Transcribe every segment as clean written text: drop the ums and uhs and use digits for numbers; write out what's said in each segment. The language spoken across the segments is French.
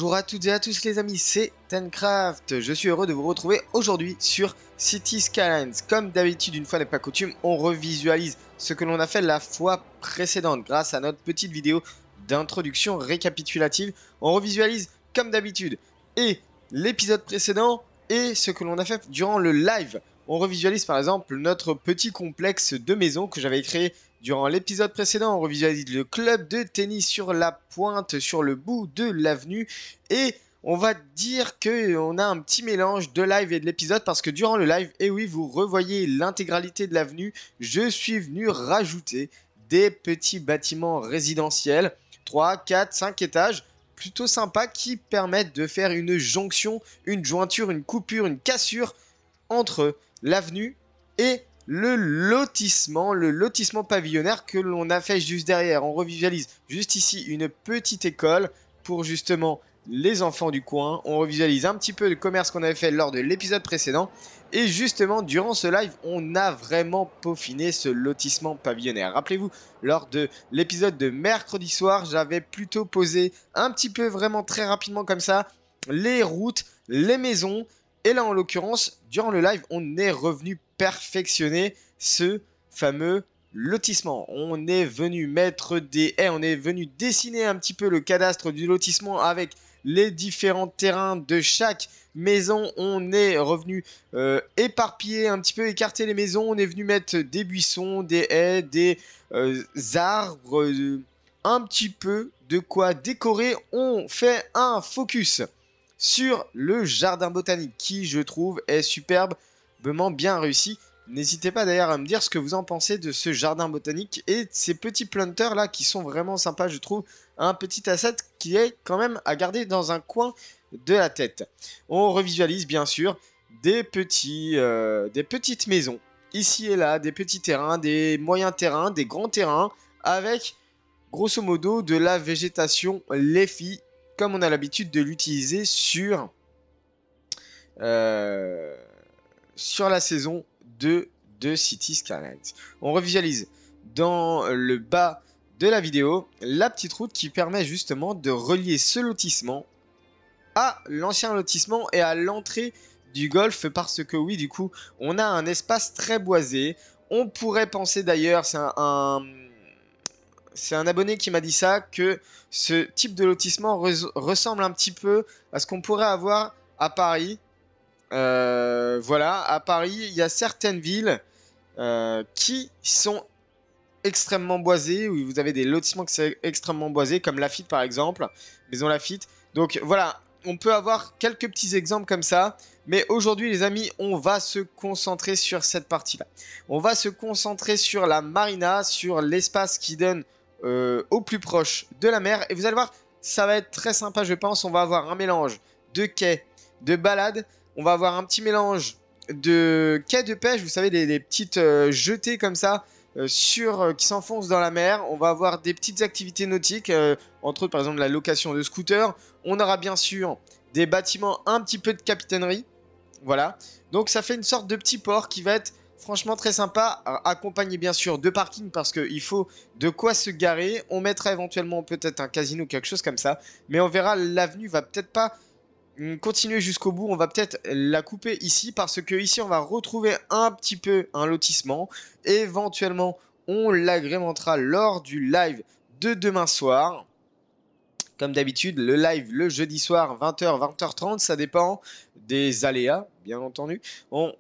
Bonjour à toutes et à tous les amis, c'est Tencraft. Je suis heureux de vous retrouver aujourd'hui sur Cities Skylines. Comme d'habitude, une fois n'est pas coutume, on revisualise ce que l'on a fait la fois précédente grâce à notre petite vidéo d'introduction récapitulative. On revisualise comme d'habitude et l'épisode précédent et ce que l'on a fait durant le live. On revisualise par exemple notre petit complexe de maison que j'avais créé durant l'épisode précédent. On revisualise le club de tennis sur la pointe, sur le bout de l'avenue. Et on va dire qu'on a un petit mélange de live et de l'épisode parce que durant le live, et oui, vous revoyez l'intégralité de l'avenue, je suis venu rajouter des petits bâtiments résidentiels, 3, 4, 5 étages, plutôt sympas qui permettent de faire une jonction, une jointure, une coupure, une cassure entre l'avenue et le lotissement pavillonnaire que l'on a fait juste derrière. On revisualise juste ici une petite école pour justement les enfants du coin. On revisualise un petit peu le commerce qu'on avait fait lors de l'épisode précédent. Et justement, durant ce live, on a vraiment peaufiné ce lotissement pavillonnaire. Rappelez-vous, lors de l'épisode de mercredi soir, j'avais plutôt posé un petit peu vraiment très rapidement comme ça les routes, les maisons. Et là, en l'occurrence, durant le live, on est revenu perfectionner ce fameux lotissement. On est venu mettre des haies, on est venu dessiner un petit peu le cadastre du lotissement avec les différents terrains de chaque maison. On est revenu éparpiller un petit peu, écarter les maisons. On est venu mettre des buissons, des haies, des arbres, un petit peu de quoi décorer. On fait un focus sur le jardin botanique qui, je trouve, est superbement bien réussi. N'hésitez pas d'ailleurs à me dire ce que vous en pensez de ce jardin botanique et de ces petits planters là qui sont vraiment sympas, je trouve. Un petit asset qui est quand même à garder dans un coin de la tête. On revisualise bien sûr des petites maisons ici et là, des petits terrains, des moyens terrains, des grands terrains avec grosso modo de la végétation leafy comme on a l'habitude de l'utiliser sur la saison 2 de Cities Skylines. On revisualise dans le bas de la vidéo la petite route qui permet justement de relier ce lotissement à l'ancien lotissement et à l'entrée du golf parce que oui, du coup, on a un espace très boisé. On pourrait penser d'ailleurs, c'est un abonné qui m'a dit ça, que ce type de lotissement ressemble un petit peu à ce qu'on pourrait avoir à Paris. Voilà, à Paris, il y a certaines villes qui sont extrêmement boisées, où vous avez des lotissements qui sont extrêmement boisés, comme Lafite par exemple, Maison Lafite. Donc voilà, on peut avoir quelques petits exemples comme ça. Mais aujourd'hui, les amis, on va se concentrer sur cette partie-là. On va se concentrer sur la marina, sur l'espace qui donne au plus proche de la mer. Et vous allez voir, ça va être très sympa, je pense. On va avoir un mélange de quais, de balades. On va avoir un petit mélange de quais de pêche. Vous savez, des petites jetées comme ça qui s'enfoncent dans la mer. On va avoir des petites activités nautiques, entre autres par exemple la location de scooters. On aura bien sûr des bâtiments, un petit peu de capitainerie. Voilà. Donc ça fait une sorte de petit port qui va être franchement très sympa, accompagné bien sûr de parking parce qu'il faut de quoi se garer. On mettra éventuellement peut-être un casino, quelque chose comme ça. Mais on verra, l'avenue va peut-être pas continuer jusqu'au bout. On va peut-être la couper ici parce que ici on va retrouver un petit peu un lotissement. Éventuellement, on l'agrémentera lors du live de demain soir. Comme d'habitude, le live le jeudi soir, 20h, 20h30, ça dépend des aléas, bien entendu. On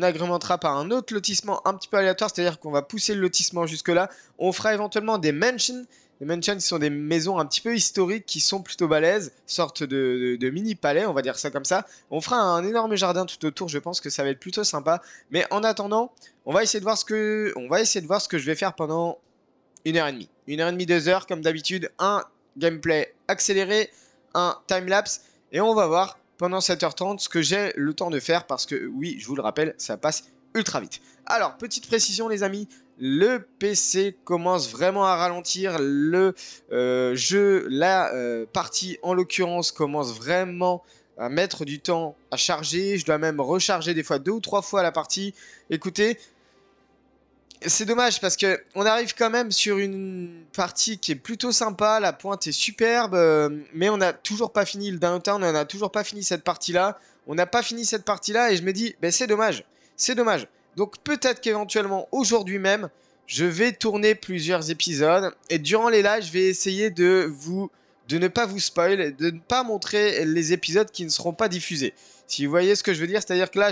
agrémentera par un autre lotissement un petit peu aléatoire, c'est-à-dire qu'on va pousser le lotissement jusque-là. On fera éventuellement des mansions. Les mansions sont des maisons un petit peu historiques qui sont plutôt balèzes, sorte de mini-palais, on va dire ça comme ça. On fera un énorme jardin tout autour, je pense que ça va être plutôt sympa. Mais en attendant, on va essayer de voir ce que je vais faire pendant 1h30. 1h30, 2h, comme d'habitude, un gameplay accéléré, un timelapse, et on va voir pendant 7h30 ce que j'ai le temps de faire, parce que oui, je vous le rappelle, ça passe ultra vite. Alors, petite précision les amis, le PC commence vraiment à ralentir, le jeu, la partie en l'occurrence commence vraiment à mettre du temps à charger, je dois même recharger des fois 2 ou 3 fois la partie. Écoutez, C'est dommage parce que on arrive quand même sur une partie qui est plutôt sympa, la pointe est superbe, mais on n'a toujours pas fini le downtown, on n'a toujours pas fini cette partie-là. On n'a pas fini cette partie-là et je me dis, ben c'est dommage, c'est dommage. Donc peut-être qu'éventuellement aujourd'hui même, je vais tourner plusieurs épisodes et durant les lives, je vais essayer de ne pas vous spoil, de ne pas montrer les épisodes qui ne seront pas diffusés. Si vous voyez ce que je veux dire, c'est-à-dire que là,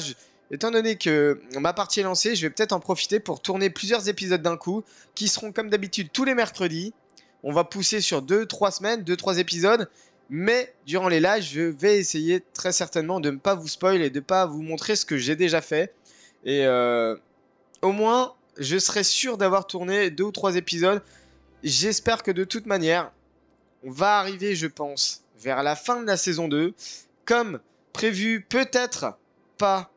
étant donné que ma partie est lancée, je vais peut-être en profiter pour tourner plusieurs épisodes d'un coup, qui seront comme d'habitude tous les mercredis. On va pousser sur 2-3 semaines, 2-3 épisodes. Mais durant les lives, je vais essayer très certainement de ne pas vous spoil et de ne pas vous montrer ce que j'ai déjà fait. Et au moins, je serai sûr d'avoir tourné 2 ou 3 épisodes. J'espère que de toute manière, on va arriver, je pense, vers la fin de la saison 2. Comme prévu, peut-être pas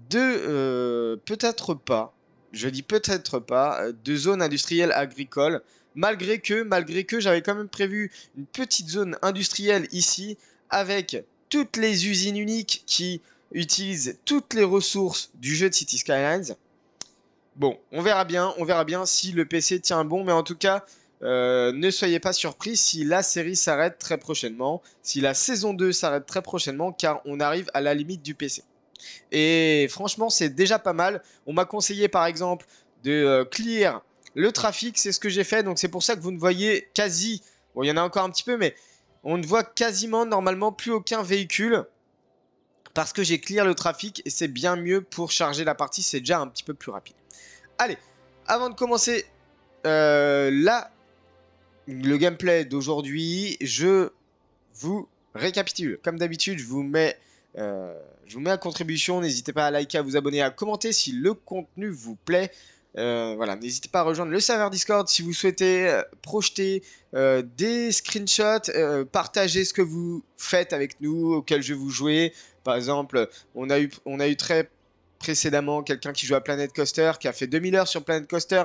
peut-être pas, je dis peut-être pas, de zone industrielle agricole. Malgré que j'avais quand même prévu une petite zone industrielle ici avec toutes les usines uniques qui utilisent toutes les ressources du jeu de City Skylines. Bon, on verra bien si le PC tient bon, mais en tout cas, ne soyez pas surpris si la série s'arrête très prochainement, si la saison 2 s'arrête très prochainement, car on arrive à la limite du PC. Et franchement, c'est déjà pas mal. On m'a conseillé par exemple de clear le trafic, c'est ce que j'ai fait. Donc c'est pour ça que vous ne voyez quasi, bon il y en a encore un petit peu, mais on ne voit quasiment normalement plus aucun véhicule. Parce que j'ai clear le trafic et c'est bien mieux pour charger la partie, c'est déjà un petit peu plus rapide. Allez, avant de commencer le gameplay d'aujourd'hui, je vous récapitule. Comme d'habitude, je vous mets à contribution. N'hésitez pas à liker, à vous abonner, à commenter si le contenu vous plaît. Voilà, n'hésitez pas à rejoindre le serveur Discord si vous souhaitez projeter des screenshots, partager ce que vous faites avec nous, auquel jeu vous jouez. Par exemple, on a eu très précédemment quelqu'un qui joue à Planet Coaster, qui a fait 2000 heures sur Planet Coaster.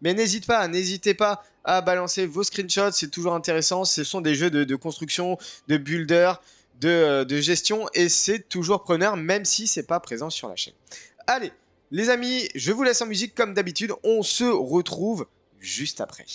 Mais n'hésitez pas à balancer vos screenshots, c'est toujours intéressant. Ce sont des jeux de construction, de builder, de gestion, et c'est toujours preneur, même si c'est pas présent sur la chaîne. Allez, les amis, je vous laisse en musique comme d'habitude. On se retrouve juste après.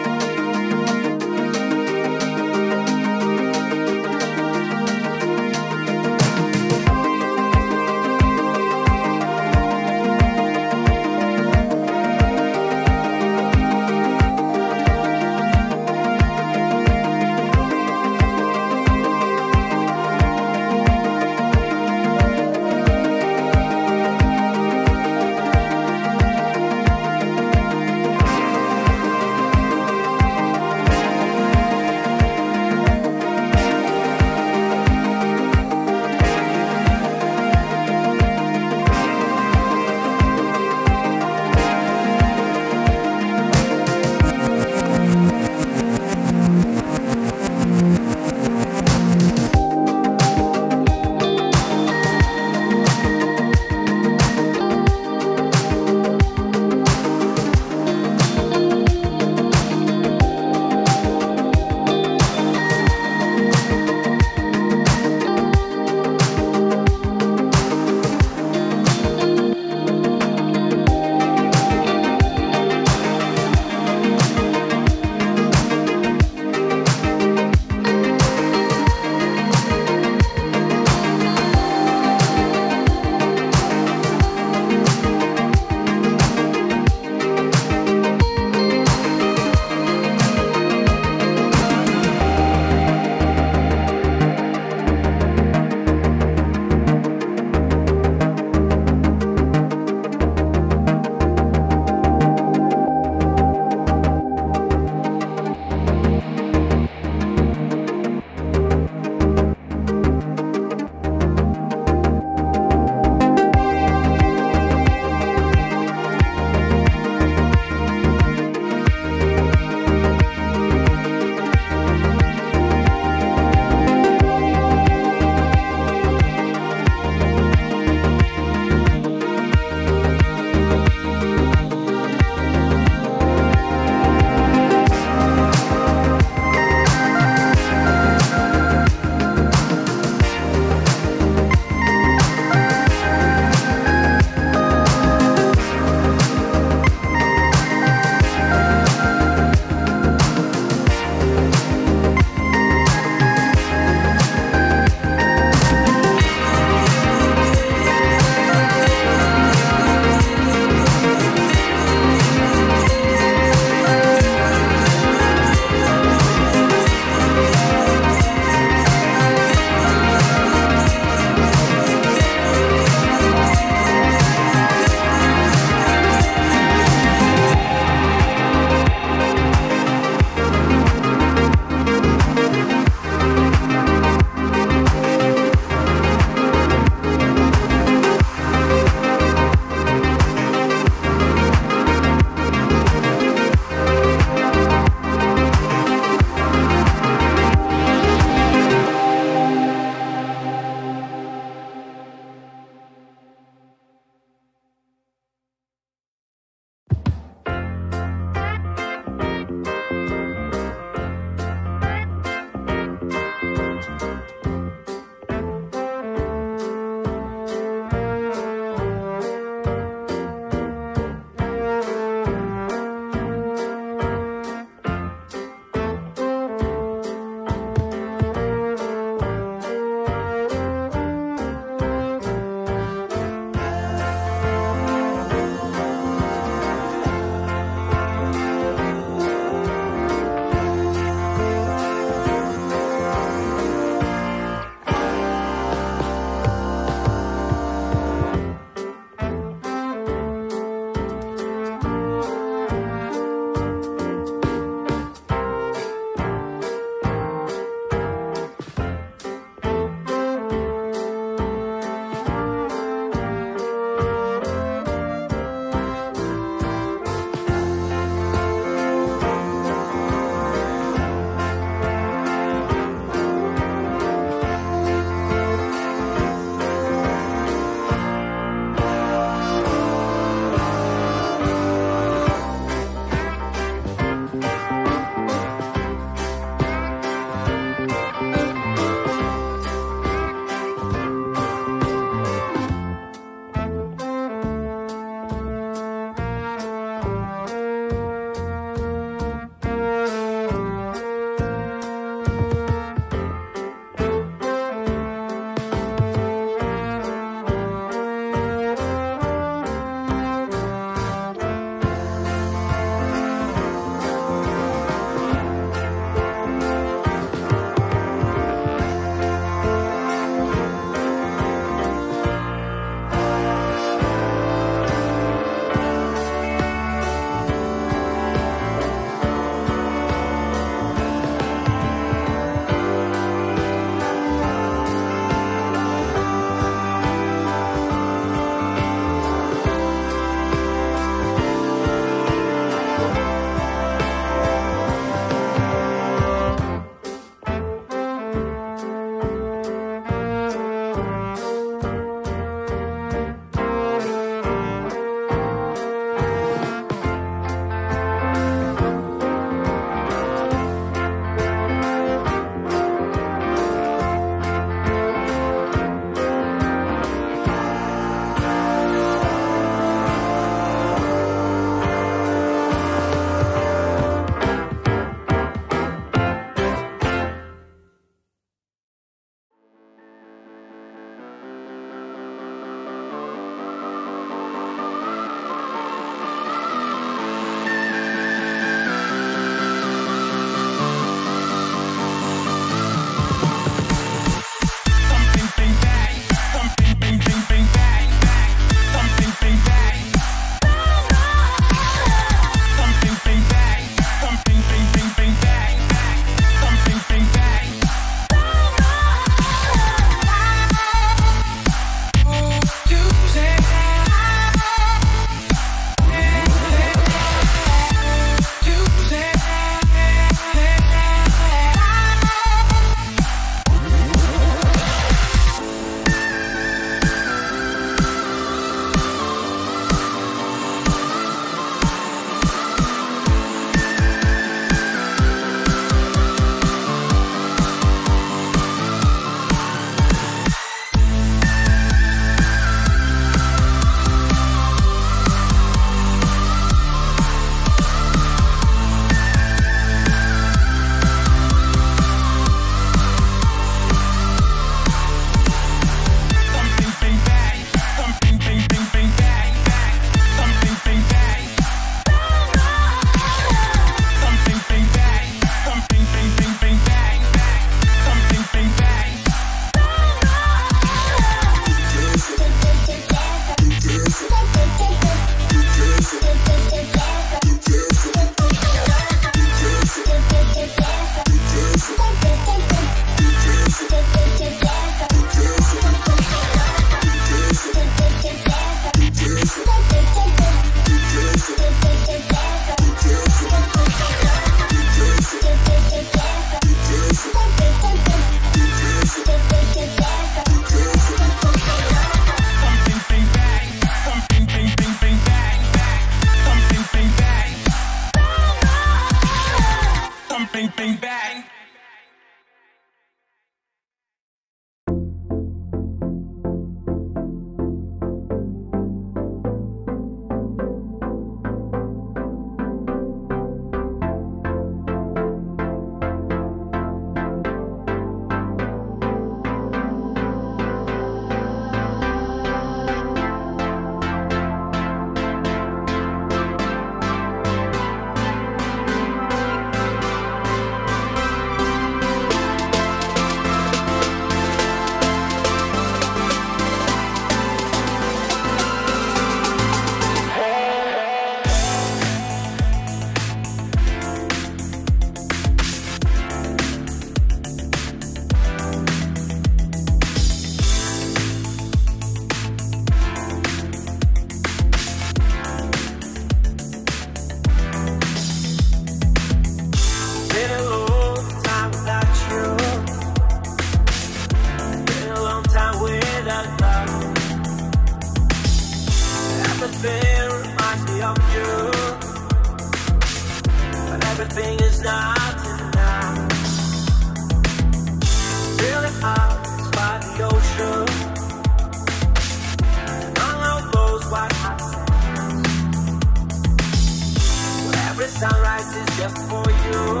for you.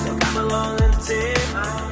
So come along and take my hand.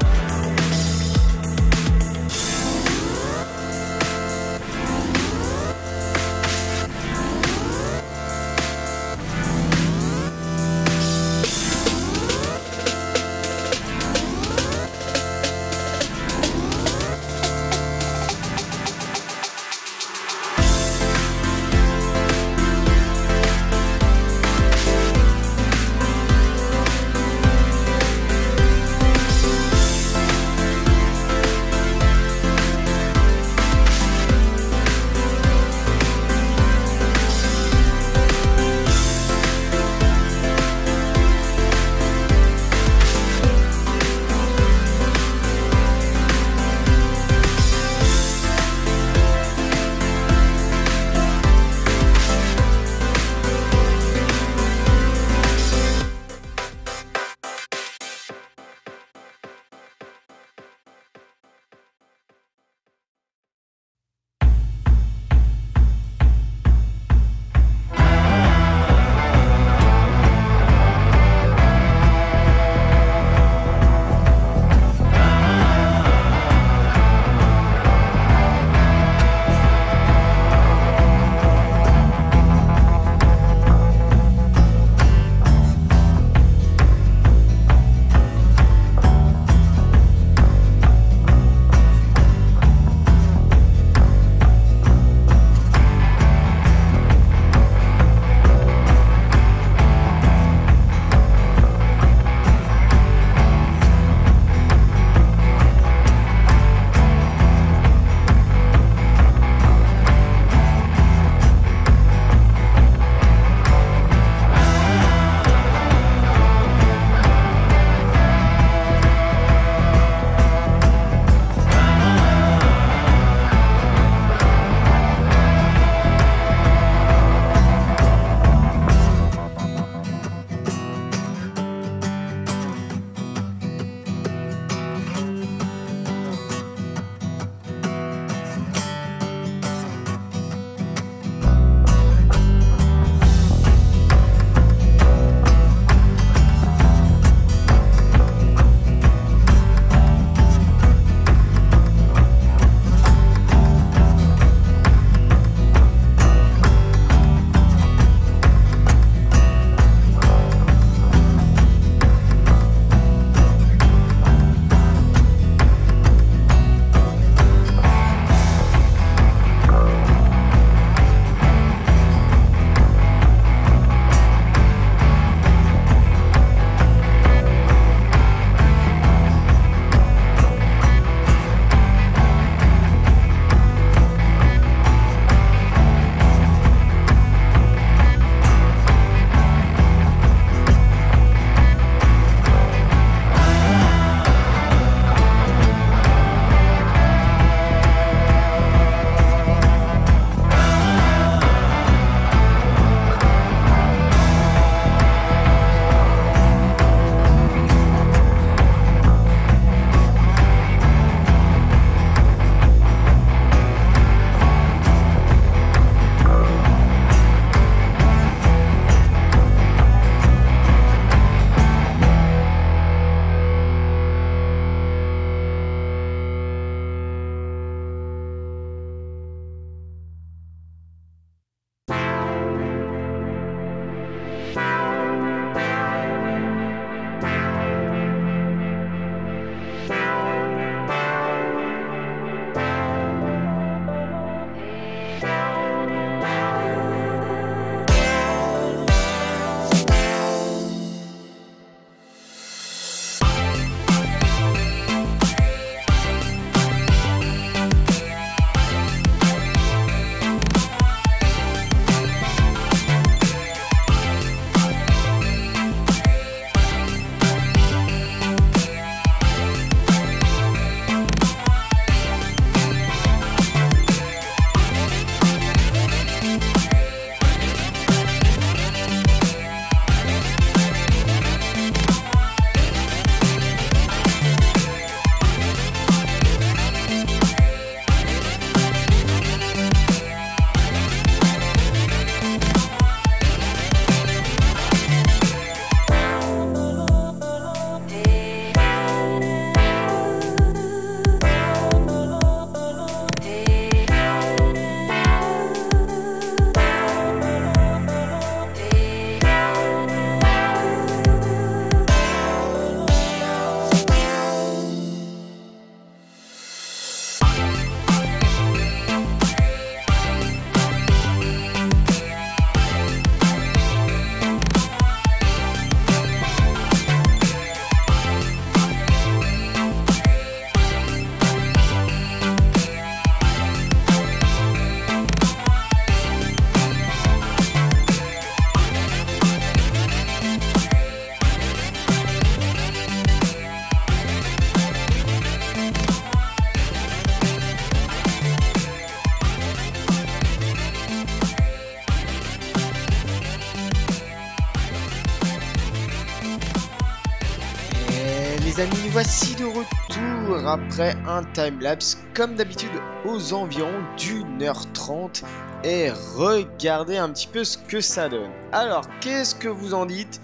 les amis, nous voici de retour après un timelapse comme d'habitude aux environs d'1h30 et regardez un petit peu ce que ça donne. Alors qu'est-ce que vous en dites?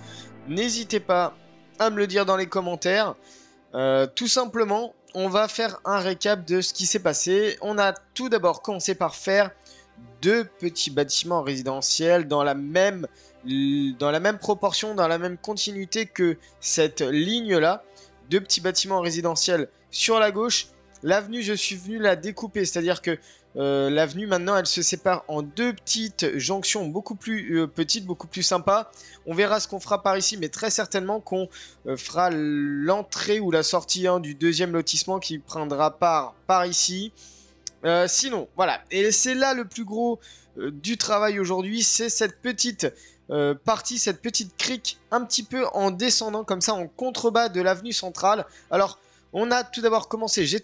N'hésitez pas à me le dire dans les commentaires. Tout simplement, on va faire un récap de ce qui s'est passé. On a tout d'abord commencé par faire deux petits bâtiments résidentiels dans la même proportion, dans la même continuité que cette ligne-là. Deux petits bâtiments résidentiels sur la gauche. L'avenue, je suis venu la découper, c'est-à-dire que l'avenue, maintenant, elle se sépare en deux petites jonctions beaucoup plus petites, beaucoup plus sympas. On verra ce qu'on fera par ici, mais très certainement qu'on fera l'entrée ou la sortie du deuxième lotissement qui prendra par ici. Sinon, voilà. Et c'est là le plus gros du travail aujourd'hui, c'est cette petite partie, cette petite crique un petit peu en descendant comme ça en contrebas de l'avenue centrale. Alors, j'ai tout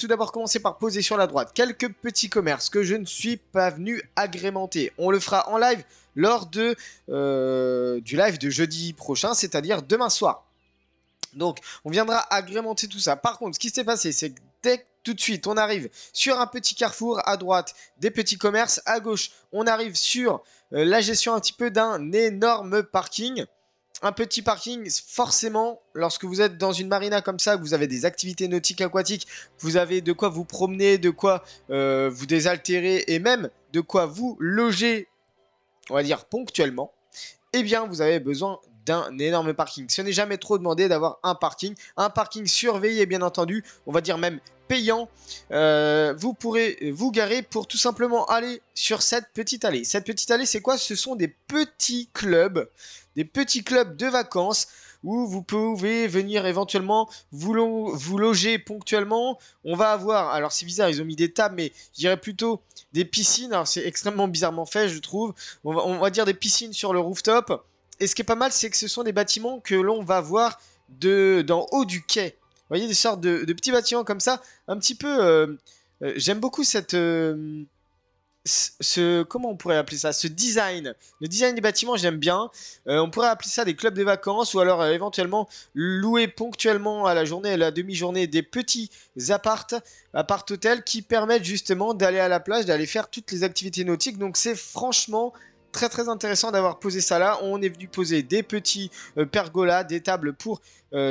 d'abord commencé par poser sur la droite quelques petits commerces que je ne suis pas venu agrémenter. On le fera en live lors du live de jeudi prochain, c'est-à-dire demain soir. Donc, on viendra agrémenter tout ça. Par contre, ce qui s'est passé, c'est que dès que tout de suite, on arrive sur un petit carrefour, à droite, des petits commerces, à gauche, on arrive sur la gestion un petit peu d'un énorme parking. Un petit parking, forcément, lorsque vous êtes dans une marina comme ça, que vous avez des activités nautiques aquatiques, vous avez de quoi vous promener, de quoi vous désaltérer et même de quoi vous loger, on va dire ponctuellement, eh bien, vous avez besoin d'un énorme parking. Ce n'est jamais trop demandé d'avoir un parking surveillé, bien entendu, on va dire même payant. Vous pourrez vous garer pour tout simplement aller sur cette petite allée. Cette petite allée, c'est quoi? Ce sont des petits clubs de vacances où vous pouvez venir éventuellement vous loger ponctuellement. On va avoir, alors c'est bizarre, ils ont mis des tables, mais je dirais plutôt des piscines. Alors c'est extrêmement bizarrement fait, je trouve. On va dire des piscines sur le rooftop. Et ce qui est pas mal, c'est que ce sont des bâtiments que l'on va voir d'en haut du quai. Vous voyez, des sortes de petits bâtiments comme ça, un petit peu... j'aime beaucoup comment on pourrait appeler ça? Ce design. Le design des bâtiments, j'aime bien. On pourrait appeler ça des clubs de vacances ou alors éventuellement louer ponctuellement à la journée et à la demi-journée des petits appart-hôtels qui permettent justement d'aller à la plage, d'aller faire toutes les activités nautiques. Donc c'est franchement très très intéressant d'avoir posé ça là. On est venu poser des petits pergolas, des tables pour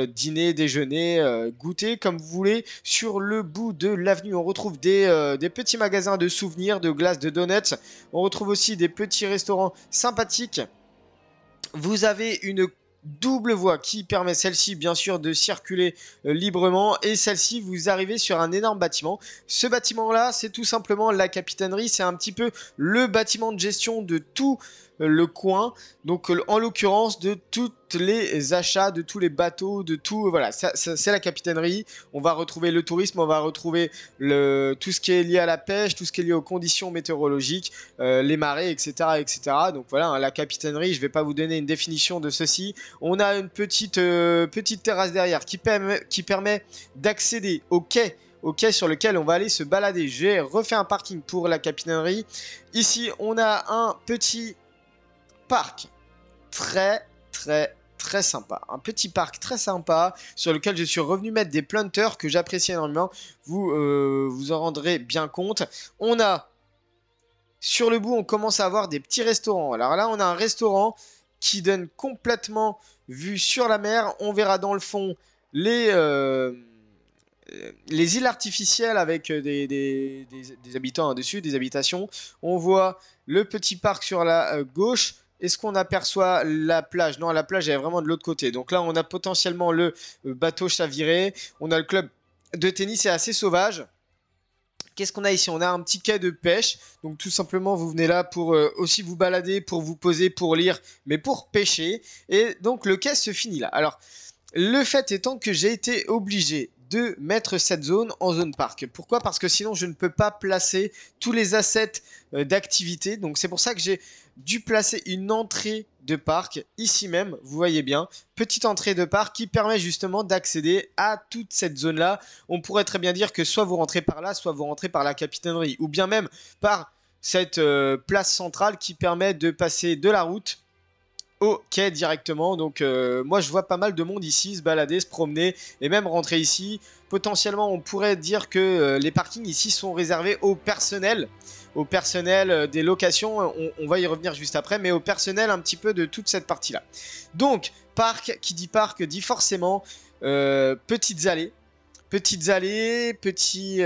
dîner, déjeuner, goûter comme vous voulez. Sur le bout de l'avenue, on retrouve des petits magasins de souvenirs, de glaces, de donuts. On retrouve aussi des petits restaurants sympathiques. Vous avez une double voie qui permet celle-ci bien sûr de circuler librement et celle-ci vous arrivez sur un énorme bâtiment. Ce bâtiment là c'est tout simplement la capitainerie, c'est un petit peu le bâtiment de gestion de tout le coin, donc en l'occurrence de tous les achats, de tous les bateaux, de tout, voilà, c'est la capitainerie. On va retrouver le tourisme, on va retrouver tout ce qui est lié à la pêche, tout ce qui est lié aux conditions météorologiques, les marées, etc., etc. Donc voilà, la capitainerie, je ne vais pas vous donner une définition de ceci. On a une petite terrasse derrière qui permet d'accéder au quai sur lequel on va aller se balader. J'ai refait un parking pour la capitainerie. Ici, on a un petit parc très sympa, un petit parc très sympa sur lequel je suis revenu mettre des planters que j'apprécie énormément. Vous en rendrez bien compte. On a sur le bout, on commence à avoir des petits restaurants. Alors là, on a un restaurant qui donne complètement vue sur la mer. On verra dans le fond les îles artificielles avec des habitants dessus, des habitations. On voit le petit parc sur la gauche. Est-ce qu'on aperçoit la plage? Non, la plage elle est vraiment de l'autre côté. Donc là, on a potentiellement le bateau chaviré. On a le club de tennis, c'est assez sauvage. Qu'est-ce qu'on a ici? On a un petit quai de pêche. Donc tout simplement, vous venez là pour aussi vous balader, pour vous poser, pour lire, mais pour pêcher. Et donc le quai se finit là. Alors, le fait étant que j'ai été obligé de mettre cette zone en zone parc. Pourquoi? Parce que sinon je ne peux pas placer tous les assets d'activité. Donc c'est pour ça que j'ai dû placer une entrée de parc ici même, vous voyez bien, petite entrée de parc qui permet justement d'accéder à toute cette zone là. On pourrait très bien dire que soit vous rentrez par là, soit vous rentrez par la capitainerie, ou bien même par cette place centrale qui permet de passer de la route au quai directement. Donc moi je vois pas mal de monde ici se balader, se promener et même rentrer ici. Potentiellement on pourrait dire que les parkings ici sont réservés au personnel des locations. On va y revenir juste après, mais au personnel un petit peu de toute cette partie là. Donc parc, qui dit parc dit forcément petites allées. Petites allées, petits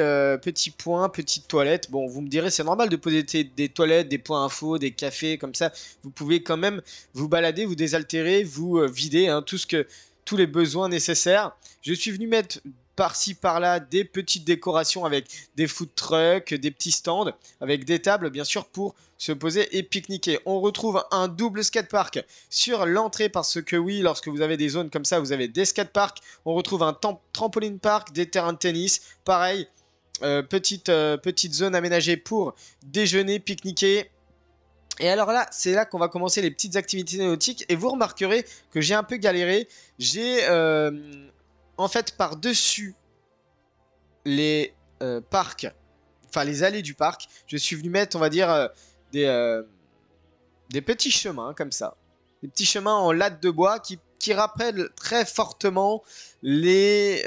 points, petites toilettes. Bon, vous me direz, c'est normal de poser des toilettes, des points infos, des cafés, comme ça. Vous pouvez quand même vous balader, vous désaltérer, vous vider, hein, tous les besoins nécessaires. Je suis venu mettre par-ci, par-là, des petites décorations avec des food trucks, des petits stands, avec des tables, bien sûr, pour se poser et pique-niquer. On retrouve un double skatepark sur l'entrée parce que oui, lorsque vous avez des zones comme ça, vous avez des skateparks. On retrouve un trampoline park, des terrains de tennis. Pareil, petite zone aménagée pour déjeuner, pique-niquer. Et alors là, c'est là qu'on va commencer les petites activités nautiques. Et vous remarquerez que j'ai un peu galéré. J'ai en fait par-dessus les parcs, enfin les allées du parc, je suis venu mettre, on va dire, des petits chemins comme ça. Des petits chemins en latte de bois qui rappellent très fortement les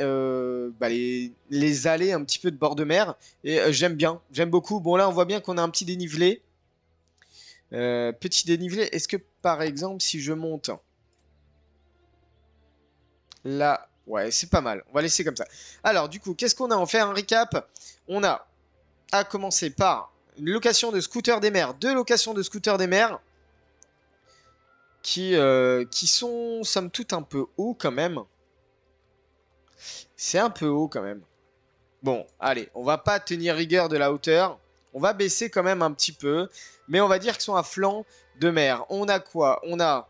allées un petit peu de bord de mer. Et j'aime bien, j'aime beaucoup. Bon là, on voit bien qu'on a un petit dénivelé. Petit dénivelé, est-ce que par exemple, si je monte là, ouais, c'est pas mal. On va laisser comme ça. Alors, du coup, qu'est-ce qu'on a? On fait un recap. On a à commencer par une location de scooter des mers. 2 locations de scooter des mers qui sont, somme toute, un peu haut quand même. C'est un peu haut quand même. Bon, allez, on va pas tenir rigueur de la hauteur. On va baisser quand même un petit peu. Mais on va dire qu'ils sont à flanc de mer. On a quoi? On a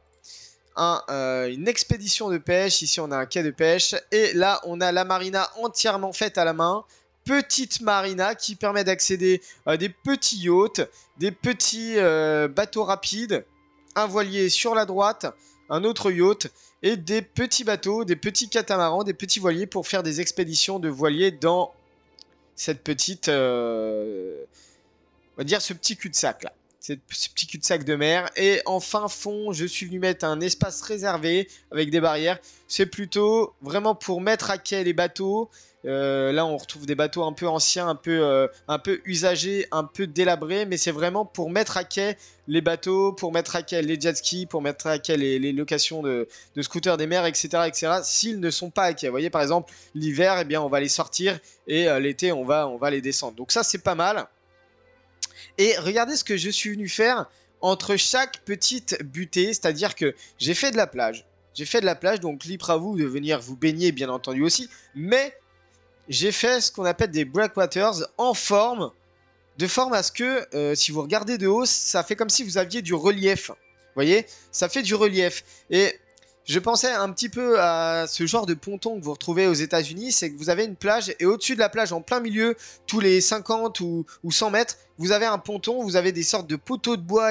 une expédition de pêche. Ici, on a un quai de pêche. Et là, on a la marina entièrement faite à la main. Petite marina qui permet d'accéder à des petits yachts, des petits bateaux rapides, un voilier sur la droite, un autre yacht et des petits bateaux, des petits catamarans, des petits voiliers pour faire des expéditions de voiliers dans cette petite, on va dire ce petit cul-de-sac là. Ce petit cul-de-sac de mer. Et en fin fond, je suis venu mettre un espace réservé avec des barrières. C'est plutôt vraiment pour mettre à quai les bateaux. Là, on retrouve des bateaux un peu anciens, un peu usagés, un peu délabrés. Mais c'est vraiment pour mettre à quai les bateaux, pour mettre à quai les jet skis, pour mettre à quai les locations de scooters des mers, etc. etc. s'ils ne sont pas à quai. Vous voyez, par exemple, l'hiver, eh bien, on va les sortir. Et l'été, on va les descendre. Donc ça, c'est pas mal. Et regardez ce que je suis venu faire entre chaque petite butée, c'est-à-dire que j'ai fait de la plage. J'ai fait de la plage, donc libre à vous de venir vous baigner, bien entendu aussi. Mais j'ai fait ce qu'on appelle des breakwaters en forme, de forme à ce que, si vous regardez de haut, ça fait comme si vous aviez du relief. Vous voyez, ça fait du relief. Et je pensais un petit peu à ce genre de ponton que vous retrouvez aux États-Unis, c'est que vous avez une plage et au-dessus de la plage, en plein milieu, tous les 50 ou 100 mètres, vous avez un ponton, vous avez des sortes de poteaux de bois,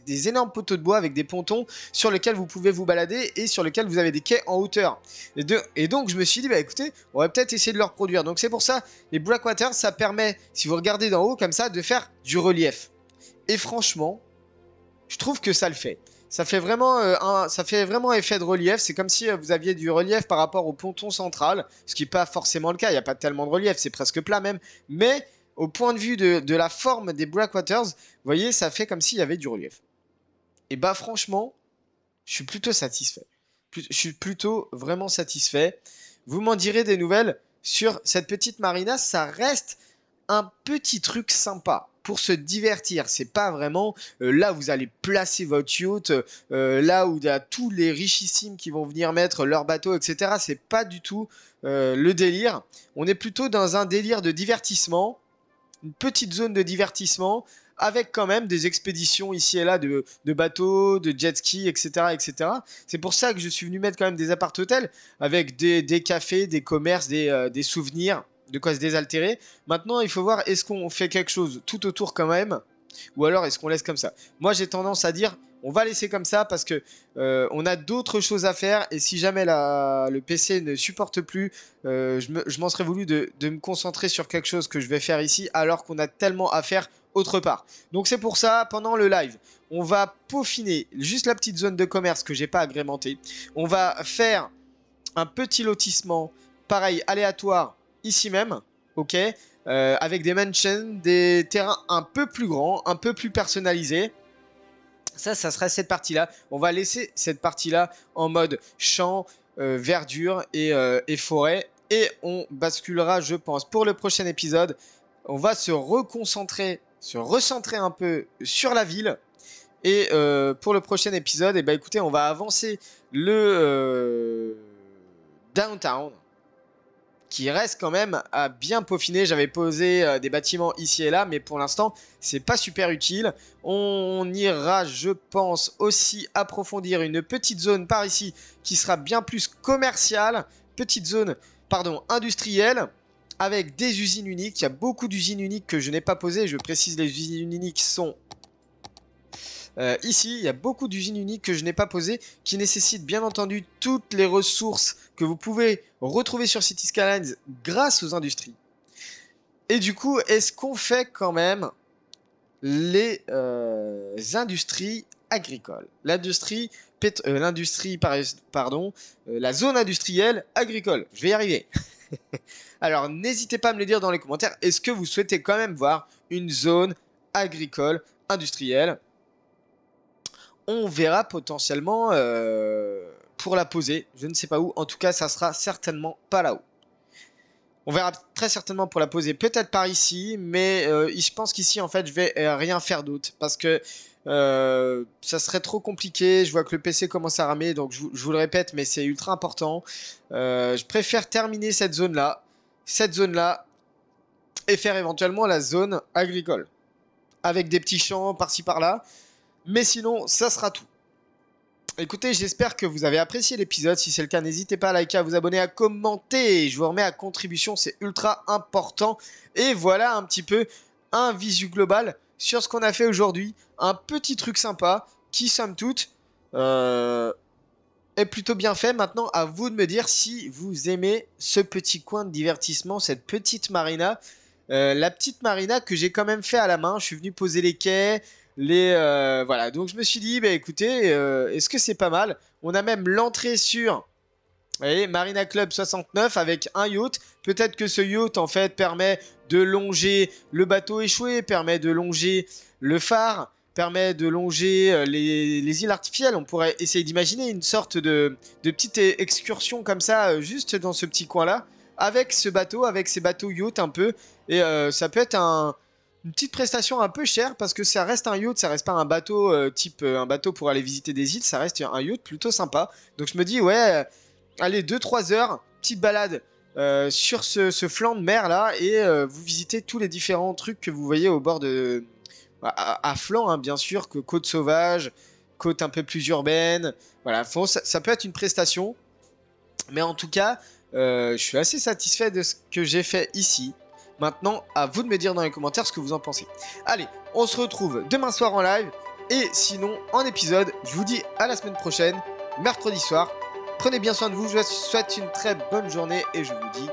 des énormes poteaux de bois avec des pontons sur lesquels vous pouvez vous balader et sur lesquels vous avez des quais en hauteur. Et donc je me suis dit, bah écoutez, on va peut-être essayer de le reproduire. Donc c'est pour ça, les breakwaters, ça permet, si vous regardez d'en haut comme ça, de faire du relief. Et franchement, je trouve que ça le fait. Ça fait vraiment effet de relief. C'est comme si vous aviez du relief par rapport au ponton central, ce qui n'est pas forcément le cas. Il n'y a pas tellement de relief, c'est presque plat même. Mais au point de vue de la forme des breakwaters, vous voyez, ça fait comme s'il y avait du relief. Et bah franchement, je suis plutôt satisfait. Je suis plutôt vraiment satisfait. Vous m'en direz des nouvelles sur cette petite marina. Ça reste un petit truc sympa pour se divertir. C'est pas vraiment là où vous allez placer votre yacht, là où il y a tous les richissimes qui vont venir mettre leur bateau, etc. C'est pas du tout le délire. On est plutôt dans un délire de divertissement, une petite zone de divertissement avec quand même des expéditions ici et là de bateaux, de jet ski, etc. etc. C'est pour ça que je suis venu mettre quand même des appart-hôtels avec des cafés, des commerces, des souvenirs, de quoi se désaltérer. Maintenant, il faut voir, est-ce qu'on fait quelque chose tout autour quand même? Ou alors est-ce qu'on laisse comme ça? Moi j'ai tendance à dire on va laisser comme ça parce que on a d'autres choses à faire et si jamais le PC ne supporte plus, je m'en serais voulu de me concentrer sur quelque chose que je vais faire ici alors qu'on a tellement à faire autre part. Donc c'est pour ça, pendant le live, on va peaufiner juste la petite zone de commerce que j'ai pas agrémentée. On va faire un petit lotissement, pareil, aléatoire, ici même, ok, avec des mansions, des terrains un peu plus grands, un peu plus personnalisés. Ça sera cette partie-là. On va laisser cette partie-là en mode champ, verdure et forêt. Et on basculera, je pense, pour le prochain épisode. On va se reconcentrer, se recentrer un peu sur la ville. Et pour le prochain épisode, eh ben, écoutez, on va avancer le downtown, qui reste quand même à bien peaufiner. J'avais posé des bâtiments ici et là, mais pour l'instant, c'est pas super utile. On ira, je pense, aussi approfondir une petite zone par ici qui sera bien plus commerciale. Petite zone, pardon, industrielle, avec des usines uniques. Il y a beaucoup d'usines uniques que je n'ai pas posées. Je précise, les usines uniques sont ici. Il y a beaucoup d'usines uniques que je n'ai pas posées, qui nécessitent bien entendu toutes les ressources que vous pouvez retrouver sur City Skylines grâce aux industries. Et du coup, est-ce qu'on fait quand même les industries agricoles? La zone industrielle agricole. Je vais y arriver. Alors, n'hésitez pas à me le dire dans les commentaires. Est-ce que vous souhaitez quand même voir une zone agricole industrielle? On verra potentiellement pour la poser. Je ne sais pas où. En tout cas, ça sera certainement pas là-haut. On verra très certainement pour la poser. Peut-être par ici. Mais je pense qu'ici, en fait, je vais rien faire d'autre. Parce que ça serait trop compliqué. Je vois que le PC commence à ramer. Donc, je vous le répète, mais c'est ultra important. Je préfère terminer cette zone-là. Et faire éventuellement la zone agricole. Avec des petits champs par-ci par-là. Mais sinon, ça sera tout. Écoutez, j'espère que vous avez apprécié l'épisode. Si c'est le cas, n'hésitez pas à liker, à vous abonner, à commenter. Je vous remets à contribution, c'est ultra important. Et voilà un petit peu un visu global sur ce qu'on a fait aujourd'hui. Un petit truc sympa qui, somme toute, est plutôt bien fait. Maintenant, à vous de me dire si vous aimez ce petit coin de divertissement, cette petite marina. La petite marina que j'ai quand même fait à la main. Je suis venu poser les quais. Voilà, donc je me suis dit, bah écoutez, est-ce que c'est pas mal? On a même l'entrée sur, vous voyez, Marina Club 69 avec un yacht. Peut-être que ce yacht, en fait, permet de longer le bateau échoué, permet de longer le phare, permet de longer les îles artificielles. On pourrait essayer d'imaginer une sorte de petite excursion comme ça, juste dans ce petit coin-là, avec ce bateau, avec ces bateaux yacht un peu. Et ça peut être une petite prestation un peu chère parce que ça reste un yacht, ça reste pas un bateau type un bateau pour aller visiter des îles, ça reste un yacht plutôt sympa. Donc je me dis ouais, allez 2-3 heures, petite balade sur ce flanc de mer là et vous visitez tous les différents trucs que vous voyez au bord de... à flanc hein, bien sûr, que côte sauvage, côte un peu plus urbaine, voilà, ça peut être une prestation. Mais en tout cas, je suis assez satisfait de ce que j'ai fait ici. Maintenant, à vous de me dire dans les commentaires ce que vous en pensez. Allez, on se retrouve demain soir en live. Et sinon, en épisode, je vous dis à la semaine prochaine, mercredi soir. Prenez bien soin de vous, je vous souhaite une très bonne journée et je vous dis